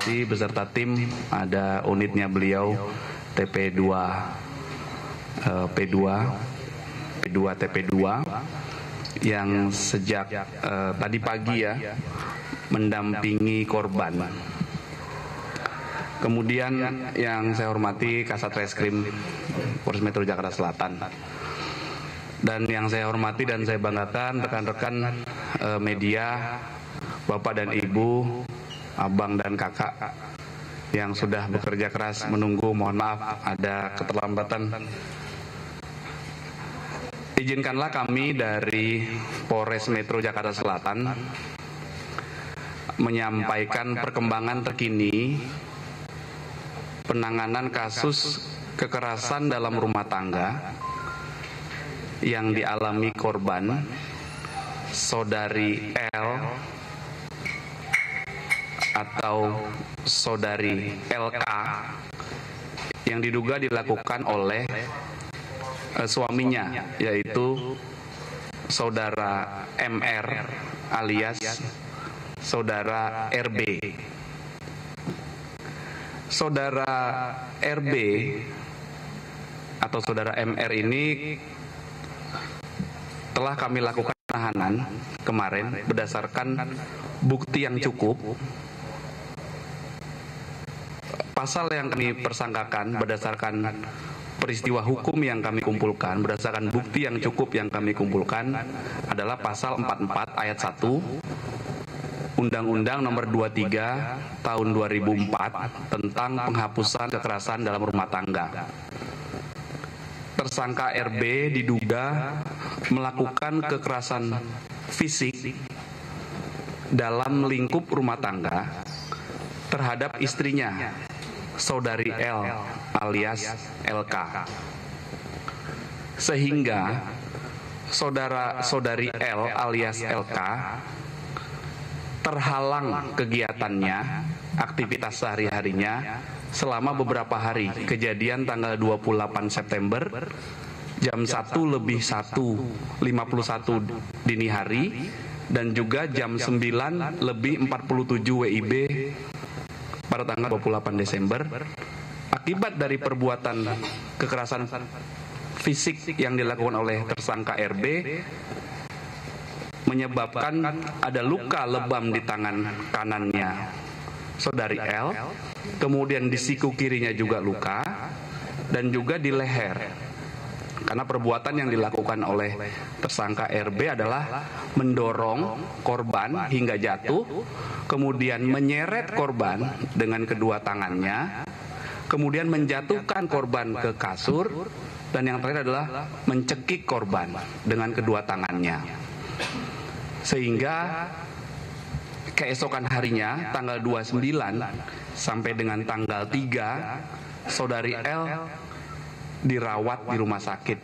Informasi beserta tim, ada unitnya beliau TP2 P2 TP2 yang sejak tadi pagi ya mendampingi korban. Kemudian yang saya hormati Kasat Reskrim Polres Metro Jakarta Selatan. Dan yang saya hormati dan saya banggakan rekan-rekan media, Bapak dan Ibu, Abang dan Kakak yang sudah bekerja keras menunggu. Mohon maaf ada keterlambatan. Izinkanlah kami dari Polres Metro Jakarta Selatan menyampaikan perkembangan terkini penanganan kasus kekerasan dalam rumah tangga yang dialami korban Saudari L atau Saudari LK yang diduga dilakukan oleh suaminya, yaitu Saudara MR alias Saudara RB. Saudara RB atau Saudara MR ini telah kami lakukan penahanan kemarin berdasarkan bukti yang cukup. Pasal yang kami persangkakan berdasarkan peristiwa hukum yang kami kumpulkan, berdasarkan bukti yang cukup yang kami kumpulkan adalah pasal 44 ayat 1 Undang-Undang Nomor 23 Tahun 2004 tentang penghapusan kekerasan dalam rumah tangga. Tersangka RB diduga melakukan kekerasan fisik dalam lingkup rumah tangga terhadap istrinya, Saudari L alias LK. Sehingga Saudari L alias LK terhalang kegiatannya, aktivitas sehari-harinya selama beberapa hari. Kejadian tanggal 28 September jam 1:01:51 dini hari dan juga jam 9:47 WIB pada tanggal 28 Desember. Akibat dari perbuatan kekerasan fisik yang dilakukan oleh tersangka RB menyebabkan ada luka lebam di tangan kanannya Saudari L, kemudian di siku kirinya juga luka, dan juga di leher. Karena perbuatan yang dilakukan oleh tersangka RB adalah mendorong korban hingga jatuh, kemudian menyeret korban dengan kedua tangannya, kemudian menjatuhkan korban ke kasur, dan yang terakhir adalah mencekik korban dengan kedua tangannya. Sehingga keesokan harinya tanggal 29 sampai dengan tanggal 3 Saudari L dirawat di rumah sakit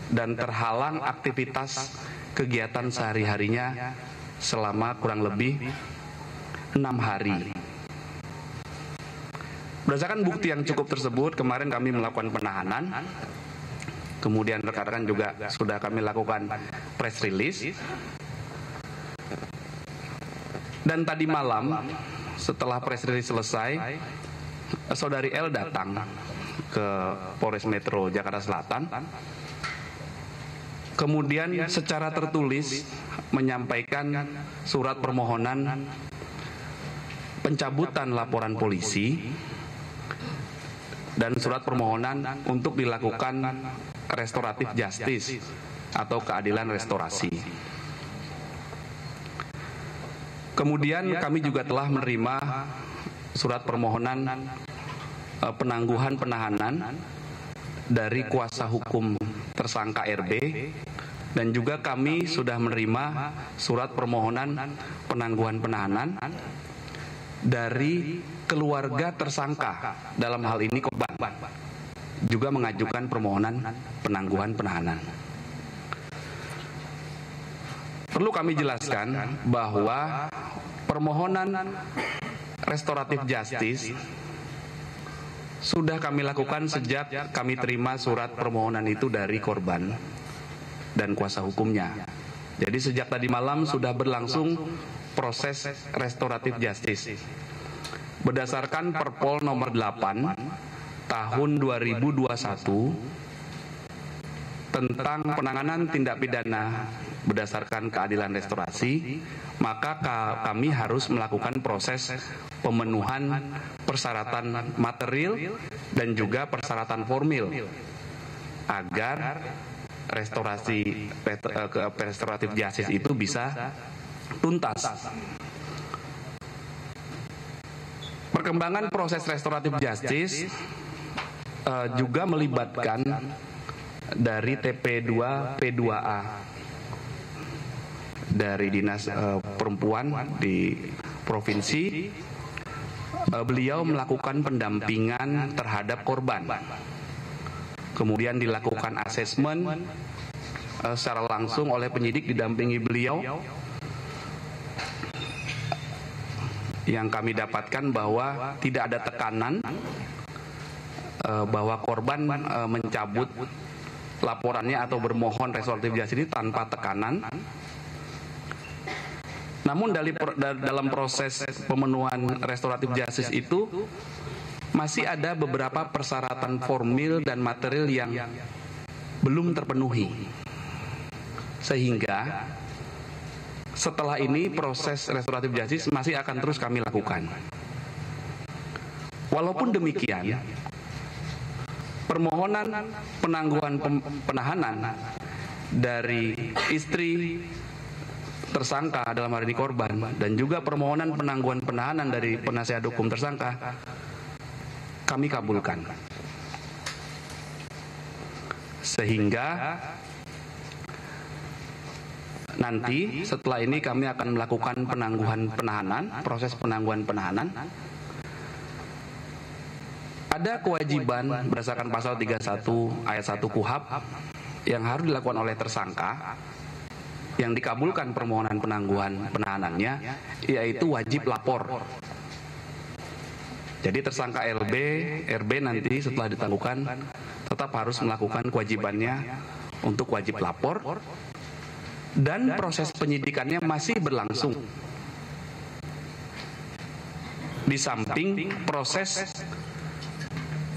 dan terhalang aktivitas kegiatan sehari-harinya selama kurang lebih 6 hari. Berdasarkan bukti yang cukup tersebut, kemarin kami melakukan penahanan. Kemudian rekan-rekan juga sudah kami lakukan press release. Dan tadi malam setelah press release selesai, Saudari L datang ke Polres Metro Jakarta Selatan. Kemudian secara tertulis menyampaikan surat permohonan pencabutan laporan polisi dan surat permohonan untuk dilakukan restoratif justice atau keadilan restorasi. Kemudian kami juga telah menerima surat permohonan penangguhan penahanan dari kuasa hukum tersangka RB, dan juga kami sudah menerima surat permohonan penangguhan penahanan dari keluarga tersangka, dalam hal ini korban, juga mengajukan permohonan penangguhan penahanan. Perlu kami jelaskan bahwa permohonan restoratif justice sudah kami lakukan sejak kami terima surat permohonan itu dari korban dan kuasa hukumnya. Jadi sejak tadi malam sudah berlangsung proses restoratif justice. berdasarkan Perpol nomor 8 tahun 2021 tentang penanganan tindak pidana berdasarkan keadilan restorasi, maka kami harus melakukan proses pemenuhan persyaratan material dan juga persyaratan formil agar restoratif justice itu bisa tuntas. Perkembangan proses restoratif justice juga melibatkan dari TP2 P2A dari Dinas Perempuan di provinsi. Beliau melakukan pendampingan terhadap korban. Kemudian dilakukan asesmen secara langsung oleh penyidik didampingi beliau. Yang kami dapatkan bahwa tidak ada tekanan, bahwa korban mencabut laporannya atau bermohon restoratif justice ini tanpa tekanan. Namun dalam proses pemenuhan restoratif justice itu masih ada beberapa persyaratan formil dan material yang belum terpenuhi. Sehingga setelah ini proses restoratif justice masih akan terus kami lakukan. Walaupun demikian, permohonan penangguhan penahanan dari istri tersangka dalam hari ini korban dan juga permohonan penangguhan penahanan dari penasihat hukum tersangka kami kabulkan. Sehingga nanti setelah ini kami akan melakukan penangguhan penahanan, proses penangguhan penahanan. Ada kewajiban berdasarkan pasal 31 ayat 1 KUHP yang harus dilakukan oleh tersangka yang dikabulkan permohonan penangguhan penahanannya, yaitu wajib lapor. Jadi tersangka RB nanti setelah ditangguhkan tetap harus melakukan kewajibannya untuk wajib lapor, dan proses penyidikannya masih berlangsung. Di samping proses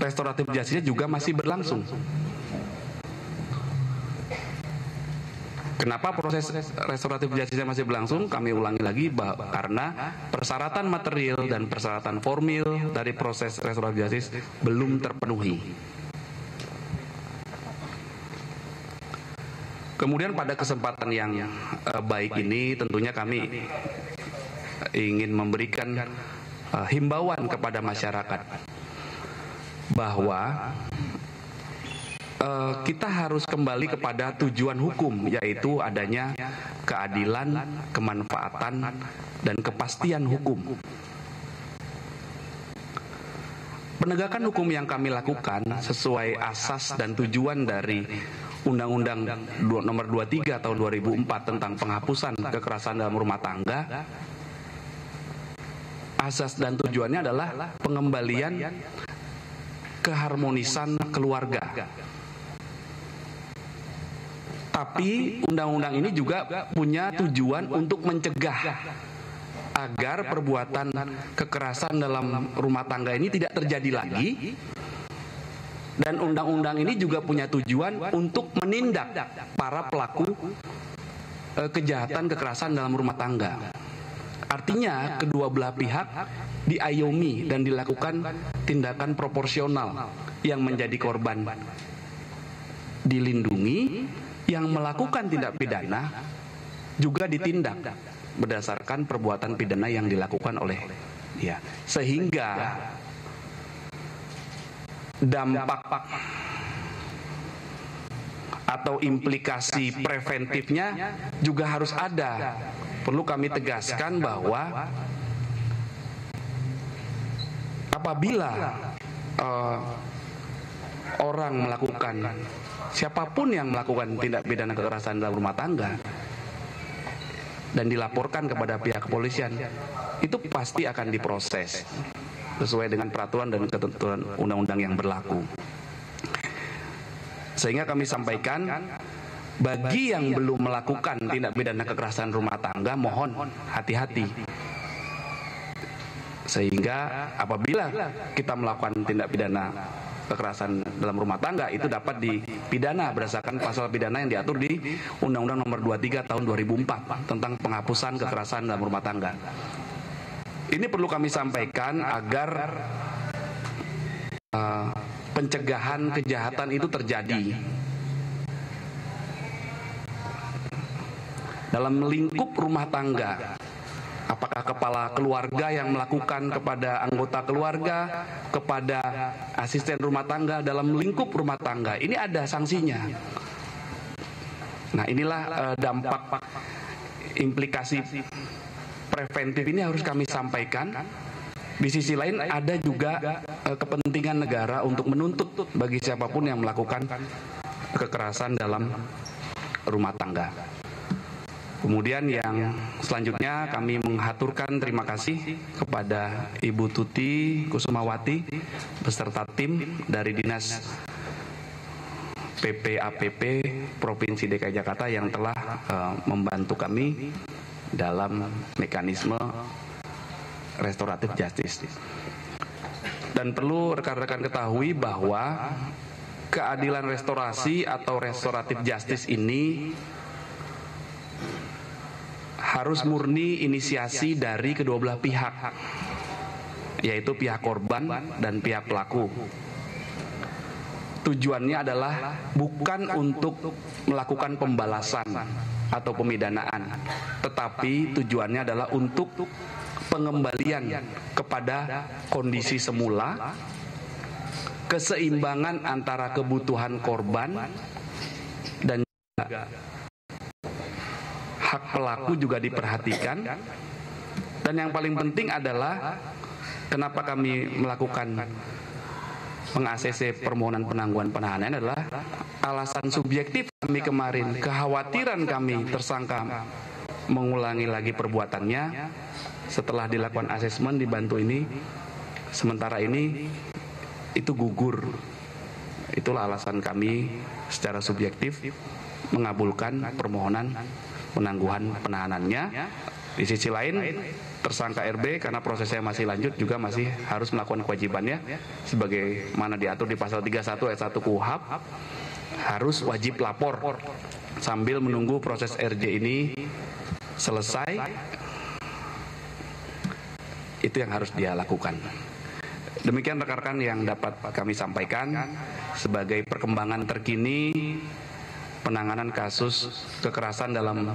restoratif justice juga masih berlangsung. Kenapa proses restoratif justice masih berlangsung? Kami ulangi lagi, karena persyaratan material dan persyaratan formil dari proses restoratif justice belum terpenuhi. Kemudian pada kesempatan yang baik ini tentunya kami ingin memberikan himbauan kepada masyarakat bahwa kita harus kembali kepada tujuan hukum, yaitu adanya keadilan, kemanfaatan, dan kepastian hukum. Penegakan hukum yang kami lakukan sesuai asas dan tujuan dari Undang-Undang Nomor 23 Tahun 2004 tentang penghapusan kekerasan dalam rumah tangga. Asas dan tujuannya adalah pengembalian keharmonisan keluarga. Tapi undang-undang ini juga punya tujuan untuk mencegah agar perbuatan kekerasan dalam rumah tangga ini tidak terjadi lagi. Dan undang-undang ini juga punya tujuan untuk menindak para pelaku kejahatan kekerasan dalam rumah tangga. Artinya kedua belah pihak diayomi dan dilakukan tindakan proporsional. Yang menjadi korban dilindungi, yang melakukan tindak pidana juga ditindak berdasarkan perbuatan pidana yang dilakukan oleh dia. Sehingga dampak atau implikasi preventifnya juga harus ada. Perlu kami tegaskan bahwa apabila orang melakukan, siapapun yang melakukan tindak pidana kekerasan dalam rumah tangga dan dilaporkan kepada pihak kepolisian, itu pasti akan diproses sesuai dengan peraturan dan ketentuan undang-undang yang berlaku. Sehingga kami sampaikan, bagi yang belum melakukan tindak pidana kekerasan rumah tangga, mohon hati-hati. Sehingga apabila kita melakukan tindak pidana kekerasan dalam rumah tangga, itu dapat dipidana berdasarkan pasal pidana yang diatur di Undang-Undang Nomor 23 Tahun 2004 tentang penghapusan kekerasan dalam rumah tangga. Ini perlu kami sampaikan agar pencegahan kejahatan itu terjadi. Dalam lingkup rumah tangga, apakah kepala keluarga yang melakukan kepada anggota keluarga, kepada asisten rumah tangga dalam lingkup rumah tangga, ini ada sanksinya. Nah, inilah dampak implikasi preventif ini harus kami sampaikan. Di sisi lain ada juga kepentingan negara untuk menuntut bagi siapapun yang melakukan kekerasan dalam rumah tangga. Kemudian yang selanjutnya kami mengaturkan terima kasih kepada Ibu Tuti Kusumawati beserta tim dari Dinas PPAPP Provinsi DKI Jakarta yang telah membantu kami dalam mekanisme restoratif justice. Dan perlu rekan-rekan ketahui bahwa keadilan restorasi atau restoratif justice ini harus murni inisiasi dari kedua belah pihak, yaitu pihak korban dan pihak pelaku. Tujuannya adalah bukan untuk melakukan pembalasan atau pemidanaan, tetapi tujuannya adalah untuk pengembalian kepada kondisi semula, keseimbangan antara kebutuhan korban dan juga hak pelaku juga diperhatikan. Dan yang paling penting adalah kenapa kami melakukan peng-ACC permohonan penangguhan penahanan adalah alasan subjektif kami kemarin, kekhawatiran kami tersangka mengulangi lagi perbuatannya setelah dilakukan asesmen dibantu ini, sementara ini itu gugur. Itulah alasan kami secara subjektif mengabulkan permohonan penangguhan penahanannya. Di sisi lain, tersangka RB karena prosesnya masih lanjut juga masih harus melakukan kewajibannya sebagaimana diatur di pasal 31 ayat 1 KUHP, harus wajib lapor sambil menunggu proses RJ ini selesai. Itu yang harus dia lakukan. Demikian rekan-rekan yang dapat kami sampaikan sebagai perkembangan terkini penanganan kasus kekerasan dalam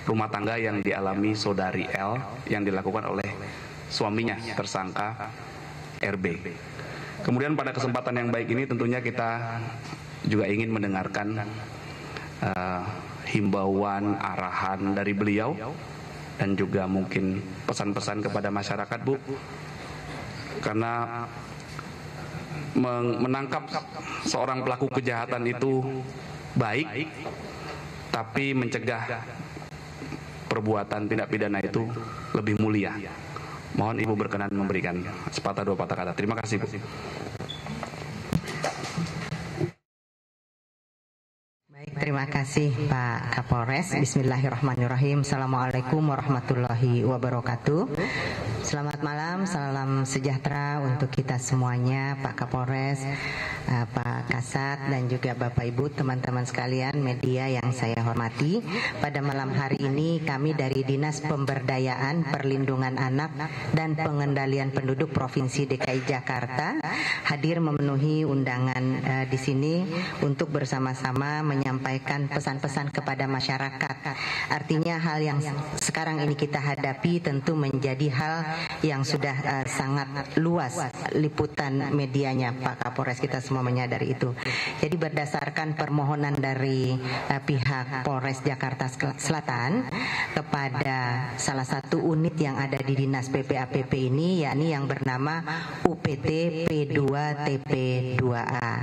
rumah tangga yang dialami saudari L yang dilakukan oleh suaminya tersangka RB. Kemudian pada kesempatan yang baik ini tentunya kita juga ingin mendengarkan himbauan, arahan dari beliau dan juga mungkin pesan-pesan kepada masyarakat, Bu, karena menangkap seorang pelaku kejahatan itu baik, tapi mencegah perbuatan tindak pidana itu lebih mulia. Mohon Ibu berkenan memberikan sepatah dua patah kata. Terima kasih, Bu. Terima kasih Pak Kapolres. Bismillahirrahmanirrahim. Assalamualaikum warahmatullahi wabarakatuh. Selamat malam, salam sejahtera untuk kita semuanya, Pak Kapolres, Pak Kasat, dan juga Bapak Ibu, teman-teman sekalian media yang saya hormati. Pada malam hari ini kami dari Dinas Pemberdayaan Perlindungan Anak dan Pengendalian Penduduk Provinsi DKI Jakarta hadir memenuhi undangan di sini untuk bersama-sama menyampaikan pesan-pesan kepada masyarakat. Artinya hal yang sekarang ini kita hadapi tentu menjadi hal yang sudah sangat luas liputan medianya, Pak Kapolres, kita semua menyadari itu. Jadi berdasarkan permohonan dari pihak Polres Jakarta Selatan kepada salah satu unit yang ada di Dinas PPAPP ini, yakni yang bernama UPT P2TP2A.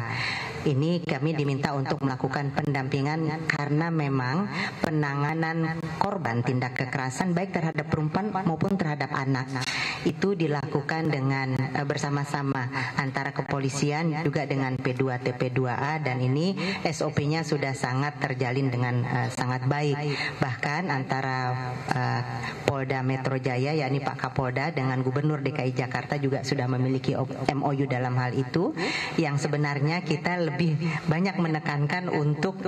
Ini kami diminta untuk melakukan pendampingan karena memang penanganan korban tindak kekerasan baik terhadap perempuan maupun terhadap anak itu dilakukan dengan bersama-sama antara kepolisian juga dengan P2TP2A, dan ini SOP-nya sudah sangat terjalin dengan sangat baik. Bahkan antara Polda Metro Jaya, yakni Pak Kapolda dengan Gubernur DKI Jakarta juga sudah memiliki MOU dalam hal itu, yang sebenarnya kita lebih banyak menekankan untuk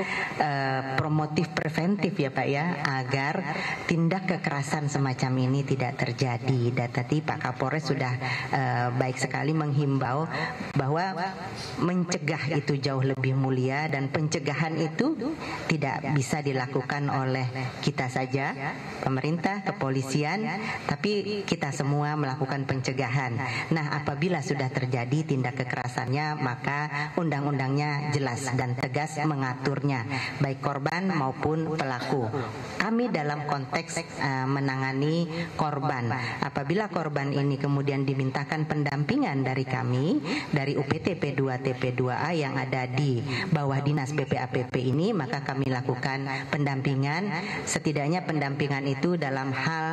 promotif preventif ya Pak ya, agar tindak kekerasan semacam ini tidak terjadi. Dan tadi Pak Kapolres sudah baik sekali menghimbau bahwa mencegah itu jauh lebih mulia, dan pencegahan itu tidak bisa dilakukan oleh kita saja, pemerintah, kepolisian, tapi kita semua melakukan pencegahan. Nah, apabila sudah terjadi tindak kekerasannya, maka undang-undangnya jelas dan tegas mengaturnya, baik korban maupun pelaku. Kami dalam konteks menangani korban, apabila korban ini kemudian dimintakan pendampingan dari kami, dari UPT P2 TP2A yang ada di bawah Dinas PPAPP ini, maka kami lakukan pendampingan. Setidaknya pendampingan itu dalam hal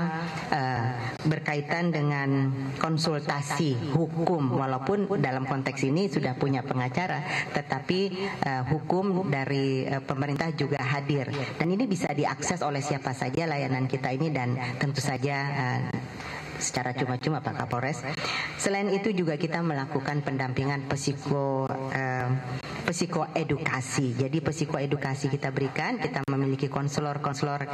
berkaitan dengan konsultasi hukum, walaupun dalam konteks ini sudah punya pengacara, tetapi hukum dari pemerintah juga hadir, dan ini bisa diakses oleh siapa saja layanan kita ini, dan tentu saja secara cuma-cuma Pak Kapolres. Selain itu juga kita melakukan pendampingan psikoedukasi. Jadi psikoedukasi kita berikan, kita memiliki konselor-konselor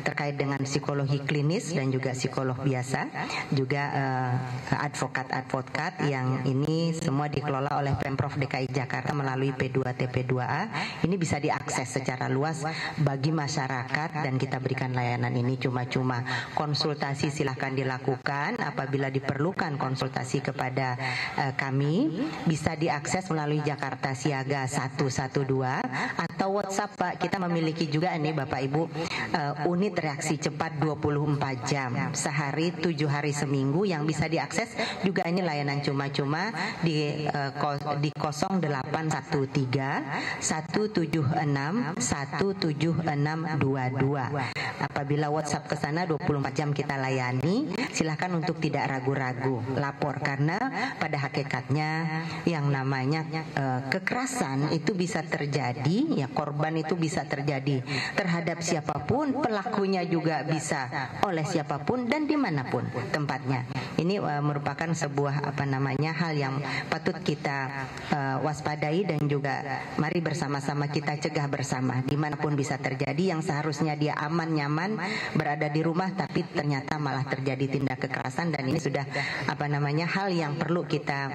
terkait dengan psikologi klinis dan juga psikolog biasa, juga advokat-advokat yang ini semua dikelola oleh Pemprov DKI Jakarta melalui P2 TP2A. Ini bisa diakses secara luas bagi masyarakat, dan kita berikan layanan ini cuma-cuma. Konsultasi silahkan dilakukan, apabila diperlukan konsultasi kepada kami bisa diakses melalui Jakarta Siaga 112 atau WhatsApp Pak. Kita memiliki juga ini Bapak Ibu unit reaksi cepat 24 jam sehari 7 hari seminggu yang bisa diakses juga, ini layanan cuma-cuma di 0813 176 17622. Apabila WhatsApp ke sana 24 jam kita layani. Silakan untuk tidak ragu-ragu lapor, karena pada hakikatnya yang namanya kekerasan itu bisa terjadi, ya korban itu bisa terjadi terhadap siapapun, pelakunya juga bisa oleh siapapun dan dimanapun tempatnya. Ini merupakan sebuah hal yang patut kita waspadai, dan juga mari bersama-sama kita cegah bersama. Dimanapun bisa terjadi, yang seharusnya dia aman nyaman berada di rumah, tapi ternyata malah terjadi tindak kekerasan, dan ini sudah hal yang perlu kita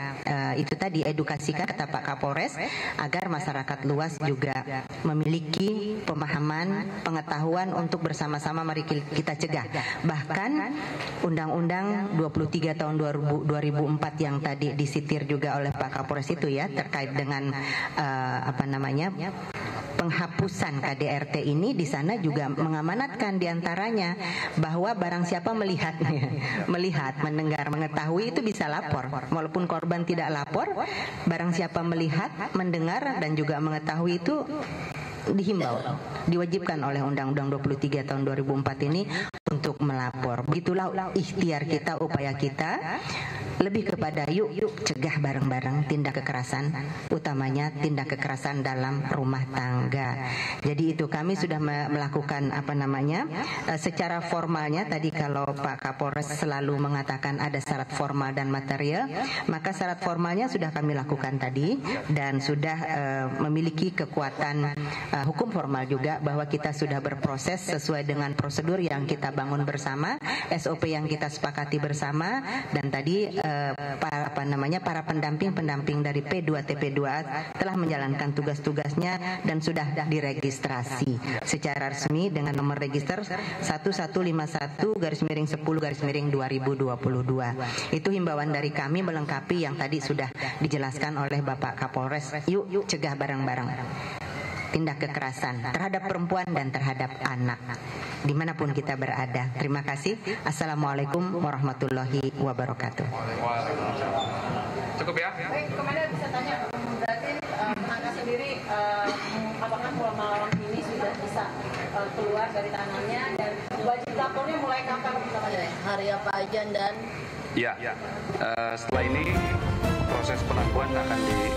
itu tadi edukasikan kata Pak Kapolres, agar masyarakat luas juga memiliki pemahaman, pengetahuan untuk bersama-sama mari kita cegah. Bahkan Undang-Undang 23 tahun 2004 yang tadi disitir juga oleh Pak Kapolres itu ya, terkait dengan penghapusan KDRT ini, di sana juga mengamanatkan diantaranya bahwa barang siapa melihat, mendengar, mengetahui itu bisa lapor. Walaupun korban tidak lapor, barang siapa melihat, mendengar dan juga mengetahui itu dihimbau, diwajibkan oleh Undang-Undang 23 tahun 2004 ini untuk melapor. Begitulah ikhtiar kita, upaya kita, lebih kepada yuk cegah bareng-bareng tindak kekerasan, utamanya tindak kekerasan dalam rumah tangga. Jadi itu kami sudah melakukan secara formalnya. Tadi kalau Pak Kapolres selalu mengatakan ada syarat formal dan material, maka syarat formalnya sudah kami lakukan tadi, dan sudah memiliki kekuatan hukum formal juga, bahwa kita sudah berproses sesuai dengan prosedur yang kita bangun bersama, SOP yang kita sepakati bersama, dan tadi para pendamping dari P2 TP2A telah menjalankan tugas-tugasnya dan sudah diregistrasi secara resmi dengan nomor register 1151-10-2022. Itu himbauan dari kami melengkapi yang tadi sudah dijelaskan oleh Bapak Kapolres. Yuk cegah bareng-bareng tindak kekerasan terhadap perempuan dan terhadap anak dimanapun kita berada. Terima kasih. Assalamualaikum warahmatullahi wabarakatuh. Cukup ya? Baik, Komandan bisa tanya, berarti Angka sendiri apakah malam ini sudah bisa keluar dari tangannya, dan wajib lapornya mulai kapan Komandan? Hari apa aja dan? Ya, setelah ini proses pengakuan akan di